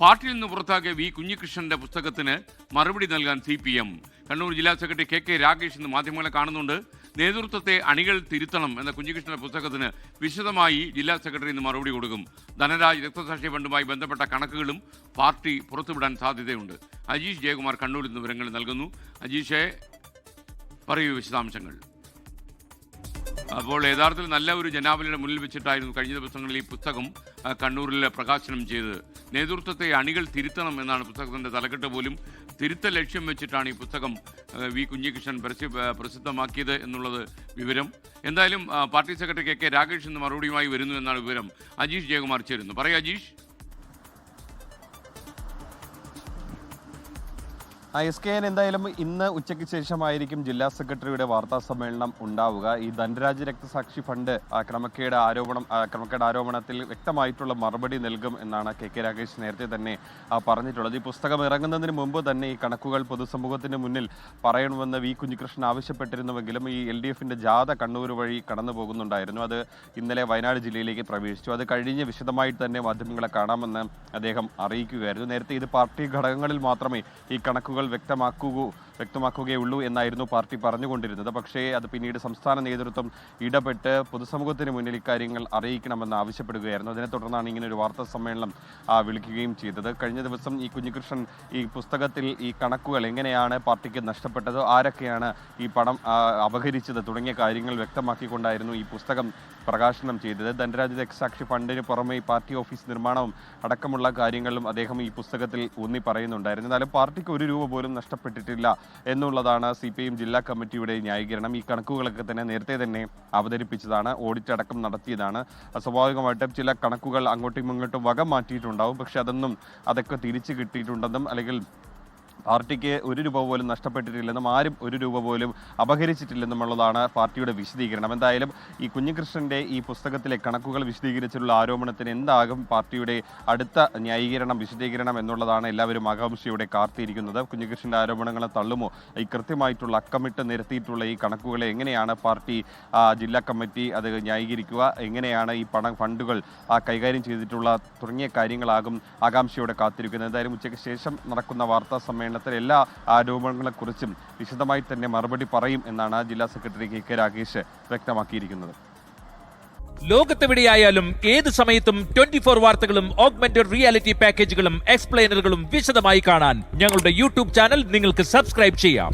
പാർട്ടിയിൽ നിന്ന് പുറത്താക്കിയ വി കുഞ്ഞികൃഷ്ണന്റെ പുസ്തകത്തിന് മറുപടി നൽകാൻ CPM. കണ്ണൂർ ജില്ലാ സെക്രട്ടറി KK രാഗേഷ് ഇന്ന് മാധ്യമങ്ങളെ കാണുന്നുണ്ട്. നേതൃത്വത്തെ അണികൾ തിരുത്തണം എന്ന കുഞ്ഞികൃഷ്ണന്റെ പുസ്തകത്തിന് വിശദമായി ജില്ലാ സെക്രട്ടറി ഇന്ന് മറുപടി കൊടുക്കും. ധനരാജ് രക്തസാക്ഷി ഫണ്ടുമായി ബന്ധപ്പെട്ട കണക്കുകളും പാർട്ടി പുറത്തുവിടാൻ സാധ്യതയുണ്ട്. അജീഷ് ജയകുമാർ കണ്ണൂരിൽ നിന്ന് വിവരങ്ങൾ നൽകുന്നു. അജീഷെ, പറയൂ വിശദാംശങ്ങൾ. അപ്പോൾ യഥാർത്ഥത്തിൽ നല്ല ഒരു ജനാവലിയുടെ മുന്നിൽ വെച്ചിട്ടായിരുന്നു കഴിഞ്ഞ ദിവസങ്ങളിൽ ഈ പുസ്തകം കണ്ണൂരിൽ പ്രകാശനം ചെയ്തത്. നേതൃത്വത്തെ അണികൾ തിരുത്തണം എന്നാണ് പുസ്തകത്തിൻ്റെ തലക്കെട്ട് പോലും. തിരുത്തൽ ലക്ഷ്യം വെച്ചിട്ടാണ് ഈ പുസ്തകം വി കുഞ്ഞികൃഷ്ണൻ പ്രസിദ്ധമാക്കിയത് എന്നുള്ളത് വിവരം. എന്തായാലും പാർട്ടി സെക്രട്ടറി KK രാഗേഷ് ഇന്ന് മറുപടിയുമായി വരുന്നു എന്നാണ് വിവരം. അജീഷ് ജയകുമാർ ചേരുന്നു. പറയൂ അജീഷ്. SKN എന്തായാലും ഇന്ന് ഉച്ചയ്ക്ക് ശേഷമായിരിക്കും ജില്ലാ സെക്രട്ടറിയുടെ വാർത്താ സമ്മേളനം ഉണ്ടാവുക. ഈ ധനരാജ് രക്തസാക്ഷി ഫണ്ട് ക്രമക്കേട് ആരോപണത്തിൽ വ്യക്തമായിട്ടുള്ള മറുപടി നൽകും എന്നാണ് KK രാഗേഷ് നേരത്തെ തന്നെ പറഞ്ഞിട്ടുള്ളത്. ഈ പുസ്തകം ഇറങ്ങുന്നതിന് മുമ്പ് തന്നെ ഈ കണക്കുകൾ പൊതുസമൂഹത്തിന് മുന്നിൽ പറയണമെന്ന് വി കുഞ്ഞികൃഷ്ണൻ ആവശ്യപ്പെട്ടിരുന്നുവെങ്കിലും ഈ LDFന്റെ ജാഥ കണ്ണൂർ വഴി കടന്നു പോകുന്നുണ്ടായിരുന്നു. അത് ഇന്നലെ വയനാട് ജില്ലയിലേക്ക് പ്രവേശിച്ചു. അത് കഴിഞ്ഞ് വിശദമായിട്ട് തന്നെ മാധ്യമങ്ങളെ കാണാമെന്ന് അദ്ദേഹം അറിയിക്കുകയായിരുന്നു. നേരത്തെ ഇത് പാർട്ടി ഘടകങ്ങളിൽ മാത്രമേ ഈ കണക്കുകൾ വ്യക്തമാക്കുകയുള്ളൂ എന്നായിരുന്നു പാർട്ടി പറഞ്ഞുകൊണ്ടിരുന്നത്. പക്ഷേ അത് പിന്നീട് സംസ്ഥാന നേതൃത്വം ഇടപെട്ട് പൊതുസമൂഹത്തിന് മുന്നിൽ ഇക്കാര്യങ്ങൾ അറിയിക്കണമെന്ന് ആവശ്യപ്പെടുകയായിരുന്നു. അതിനെ തുടർന്നാണ് ഇങ്ങനെ ഒരു വാർത്താ സമ്മേളനം വിളിക്കുകയും ചെയ്തത്. കഴിഞ്ഞ ദിവസം ഈ കുഞ്ഞികൃഷ്ണൻ ഈ പുസ്തകത്തിൽ ഈ കണക്കുകൾ എങ്ങനെയാണ് പാർട്ടിക്ക് നഷ്ടപ്പെട്ടത്, ആരൊക്കെയാണ് ഈ പണം അപഹരിച്ചത് തുടങ്ങിയ കാര്യങ്ങൾ വ്യക്തമാക്കിക്കൊണ്ടായിരുന്നു ഈ പുസ്തകം പ്രകാശനം ചെയ്തത്. ധനരാജ് രക്തസാക്ഷി ഫണ്ടിന് പുറമെ ഈ പാർട്ടി ഓഫീസ് നിർമ്മാണവും അടക്കമുള്ള കാര്യങ്ങളും അദ്ദേഹം ഈ പുസ്തകത്തിൽ ഊന്നി പറയുന്നുണ്ടായിരുന്നു. എന്നാലും പാർട്ടിക്ക് ഒരു രൂപ പോലും നഷ്ടപ്പെട്ടിട്ടില്ല എന്നുള്ളതാണ് CPM ജില്ലാ കമ്മിറ്റിയുടെ ന്യായീകരണം. ഈ കണക്കുകളൊക്കെ തന്നെ നേരത്തെ തന്നെ അവതരിപ്പിച്ചതാണ്, ഓഡിറ്റ് അടക്കം നടത്തിയതാണ്. സ്വാഭാവികമായിട്ടും ചില കണക്കുകൾ അങ്ങോട്ടും ഇങ്ങോട്ടും വക മാറ്റിയിട്ടുണ്ടാവും. പക്ഷെ അതൊക്കെ തിരിച്ചു കിട്ടിയിട്ടുണ്ടെന്നും അല്ലെങ്കിൽ പാർട്ടിക്ക് ഒരു രൂപ പോലും നഷ്ടപ്പെട്ടിട്ടില്ലെന്നും ആരും ഒരു രൂപ പോലും അപഹരിച്ചിട്ടില്ലെന്നുമുള്ളതാണ് പാർട്ടിയുടെ വിശദീകരണം. എന്തായാലും ഈ കുഞ്ഞികൃഷ്ണന്റെ ഈ പുസ്തകത്തിലെ കണക്കുകൾ വിശദീകരിച്ചിട്ടുള്ള ആരോപണത്തിന് എന്താകും പാർട്ടിയുടെ അടുത്ത വിശദീകരണം എന്നുള്ളതാണ് എല്ലാവരും ആകാംക്ഷയോടെ കാത്തിരിക്കുന്നത്. കുഞ്ഞികൃഷ്ണന്റെ ആരോപണങ്ങളെ തള്ളുമോ, ഈ കൃത്യമായിട്ടുള്ള അക്കമിട്ട് നിരത്തിയിട്ടുള്ള ഈ കണക്കുകളെ എങ്ങനെയാണ് പാർട്ടി ജില്ലാ കമ്മിറ്റി അത് ന്യായീകരിക്കുക, എങ്ങനെയാണ് ഈ ഫണ്ടുകൾ കൈകാര്യം ചെയ്തിട്ടുള്ള തുടങ്ങിയ കാര്യങ്ങളാകും ആകാംക്ഷയോടെ കാത്തിരിക്കുന്നത്. എന്തായാലും ഉച്ചയ്ക്ക് ശേഷം നടക്കുന്ന വാർത്താ സമ്മേളനത്തിൽ എല്ലാ ആരോപണങ്ങളെക്കുറിച്ചും വിശദമായി തന്നെ മറുപടി പറയും എന്നാണ് ജില്ലാ സെക്രട്ടറി KK രാഗേഷ് വ്യക്തമാക്കിയിരിക്കുന്നത്. ലോകത്തെവിടെയായാലും ഏത് സമയത്തും 24 വാർത്തകളും ഓഗ്മെന്റഡ് റിയാലിറ്റി പാക്കേജുകളും എക്സ്പ്ലെയിനറുകളും വിശദമായി കാണാൻ ഞങ്ങളുടെ YouTube ചാനൽ നിങ്ങൾക്ക് സബ്സ്ക്രൈബ് ചെയ്യാം.